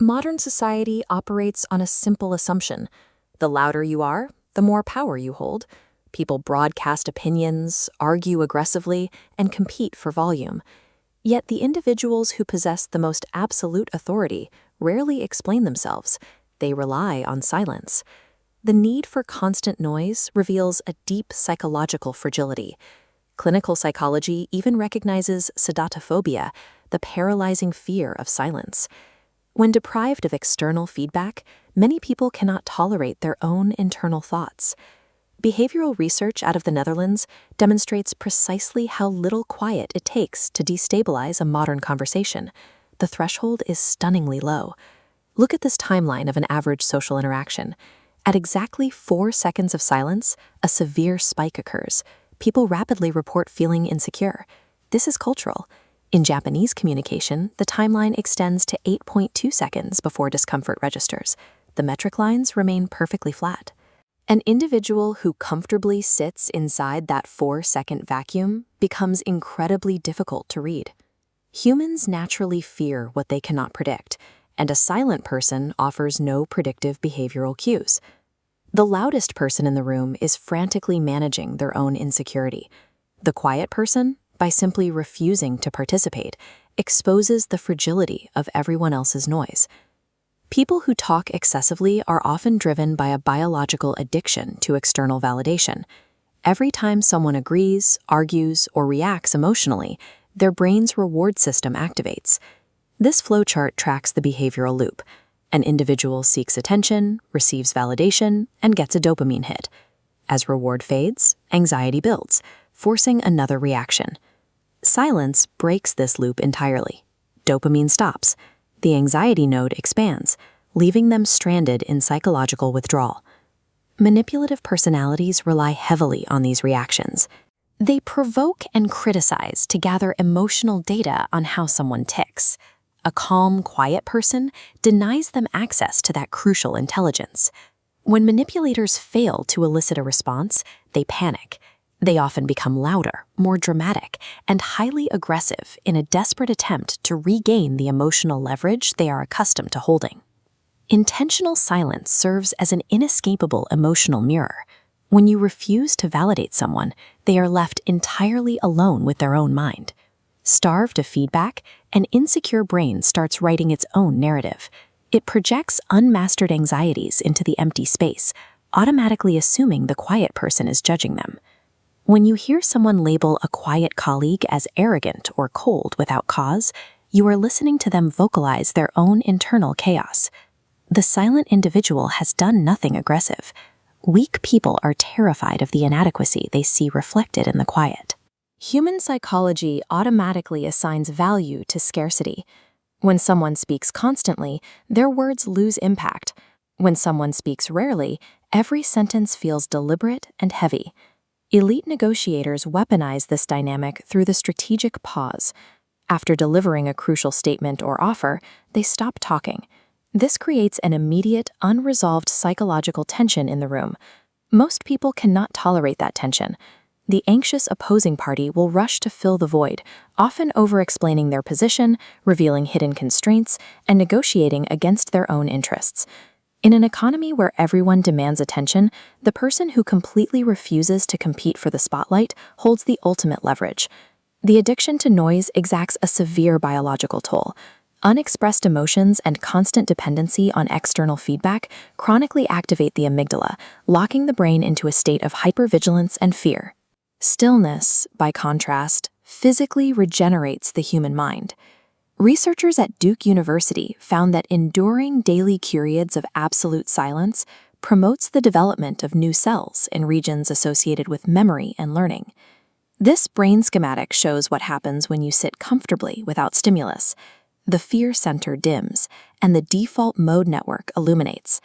Modern society operates on a simple assumption. The louder you are, the more power you hold. People broadcast opinions, argue aggressively, and compete for volume. Yet the individuals who possess the most absolute authority rarely explain themselves. They rely on silence. The need for constant noise reveals a deep psychological fragility. Clinical psychology even recognizes sedatophobia, the paralyzing fear of silence. When deprived of external feedback, many people cannot tolerate their own internal thoughts. Behavioral research out of the Netherlands demonstrates precisely how little quiet it takes to destabilize a modern conversation. The threshold is stunningly low. Look at this timeline of an average social interaction. At exactly 4 seconds of silence, a severe spike occurs. People rapidly report feeling insecure. This is cultural. In Japanese communication, the timeline extends to 8.2 seconds before discomfort registers. The metric lines remain perfectly flat. An individual who comfortably sits inside that 4-second vacuum becomes incredibly difficult to read. Humans naturally fear what they cannot predict, and a silent person offers no predictive behavioral cues. The loudest person in the room is frantically managing their own insecurity. The quiet person, by simply refusing to participate, exposes the fragility of everyone else's noise. People who talk excessively are often driven by a biological addiction to external validation. Every time someone agrees, argues, or reacts emotionally, their brain's reward system activates. This flowchart tracks the behavioral loop. An individual seeks attention, receives validation, and gets a dopamine hit. As reward fades, anxiety builds, forcing another reaction. Silence breaks this loop entirely. Dopamine stops. The anxiety node expands, leaving them stranded in psychological withdrawal. Manipulative personalities rely heavily on these reactions. They provoke and criticize to gather emotional data on how someone ticks. A calm, quiet person denies them access to that crucial intelligence. When manipulators fail to elicit a response, they panic. They often become louder, more dramatic, and highly aggressive in a desperate attempt to regain the emotional leverage they are accustomed to holding. Intentional silence serves as an inescapable emotional mirror. When you refuse to validate someone, they are left entirely alone with their own mind. Starved of feedback, an insecure brain starts writing its own narrative. It projects unmastered anxieties into the empty space, automatically assuming the quiet person is judging them. When you hear someone label a quiet colleague as arrogant or cold without cause, you are listening to them vocalize their own internal chaos. The silent individual has done nothing aggressive. Weak people are terrified of the inadequacy they see reflected in the quiet. Human psychology automatically assigns value to scarcity. When someone speaks constantly, their words lose impact. When someone speaks rarely, every sentence feels deliberate and heavy. Elite negotiators weaponize this dynamic through the strategic pause. After delivering a crucial statement or offer, they stop talking. This creates an immediate, unresolved psychological tension in the room. Most people cannot tolerate that tension. The anxious opposing party will rush to fill the void, often over-explaining their position, revealing hidden constraints, and negotiating against their own interests. In an economy where everyone demands attention, the person who completely refuses to compete for the spotlight holds the ultimate leverage. The addiction to noise exacts a severe biological toll. Unexpressed emotions and constant dependency on external feedback chronically activate the amygdala, locking the brain into a state of hypervigilance and fear. Stillness, by contrast, physically regenerates the human mind. Researchers at Duke University found that enduring daily periods of absolute silence promotes the development of new cells in regions associated with memory and learning. This brain schematic shows what happens when you sit comfortably without stimulus. The fear center dims, and the default mode network illuminates.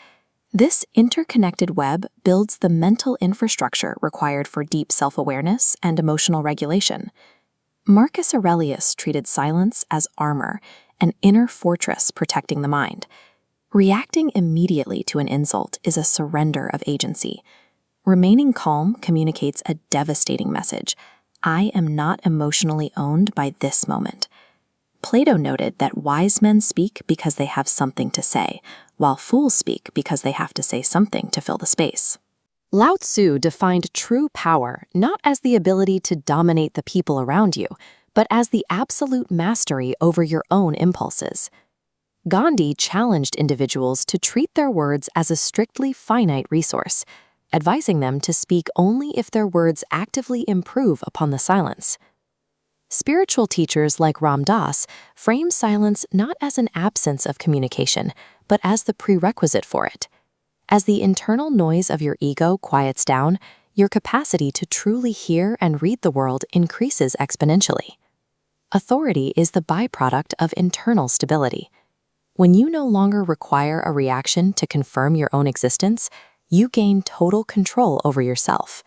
This interconnected web builds the mental infrastructure required for deep self-awareness and emotional regulation. Marcus Aurelius treated silence as armor, an inner fortress protecting the mind. Reacting immediately to an insult is a surrender of agency. Remaining calm communicates a devastating message. I am not emotionally owned by this moment. Plato noted that wise men speak because they have something to say, while fools speak because they have to say something to fill the space. Lao Tzu defined true power not as the ability to dominate the people around you, but as the absolute mastery over your own impulses. Gandhi challenged individuals to treat their words as a strictly finite resource, advising them to speak only if their words actively improve upon the silence. Spiritual teachers like Ram Dass frame silence not as an absence of communication, but as the prerequisite for it. As the internal noise of your ego quiets down, your capacity to truly hear and read the world increases exponentially. Authority is the byproduct of internal stability. When you no longer require a reaction to confirm your own existence, you gain total control over yourself.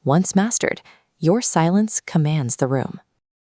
Once mastered, your silence commands the room.